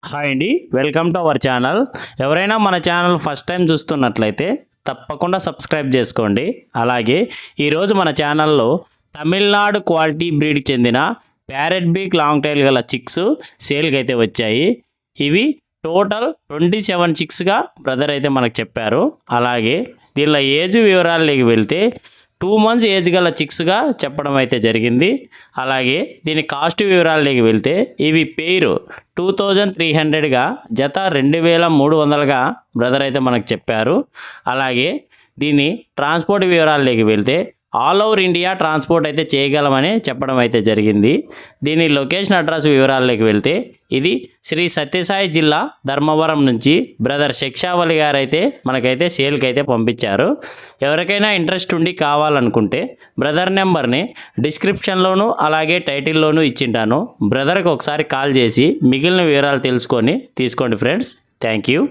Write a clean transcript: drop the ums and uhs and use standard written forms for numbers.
Hi అండి, welcome to our channel. ఎవరైనా మన ఛానల్ ఫస్ట్ టైం చూస్తున్నట్లయితే తప్పకుండా సబ్స్క్రైబ్ చేసుకోండి. అలాగే ఈరోజు మన ఛానల్లో తమిళనాడు క్వాలిటీ బ్రీడ్కి చెందిన ప్యారెట్ బీక్ లాంగ్ టైల్ గల చిక్స్ సేల్కి అయితే వచ్చాయి. ఇవి టోటల్ 27 చిక్స్గా బ్రదర్ అయితే మనకు చెప్పారు. అలాగే దీనిలో ఏజ్ వివరాలకి వెళ్తే 2 months ఏజ్ గల చిక్స్గా చెప్పడం అయితే జరిగింది. అలాగే దీని కాస్ట్ వివరాలకి వెళ్తే ఇవి పేరు 2300గా, జత 2300గా బ్రదర్ అయితే మనకు చెప్పారు. అలాగే దీని ట్రాన్స్పోర్ట్ వివరాలకి వెళ్తే ఆల్ ఓవర్ ఇండియా ట్రాన్స్పోర్ట్ అయితే చేయగలమని చెప్పడం అయితే జరిగింది. దీని లొకేషన్ అడ్రస్ వివరాల్లోకి వెళ్తే ఇది శ్రీ సత్యసాయి జిల్లా ధర్మవరం నుంచి బ్రదర్ శిక్షావళి గారు అయితే మనకైతే సేల్కి అయితే పంపించారు. ఎవరికైనా ఇంట్రెస్ట్ ఉండి కావాలనుకుంటే బ్రదర్ నెంబర్ని డిస్క్రిప్షన్లోను అలాగే టైటిల్లోనూ ఇచ్చింటాను. బ్రదర్కి ఒకసారి కాల్ చేసి మిగిలిన వివరాలు తెలుసుకొని తీసుకోండి ఫ్రెండ్స్. Thank you.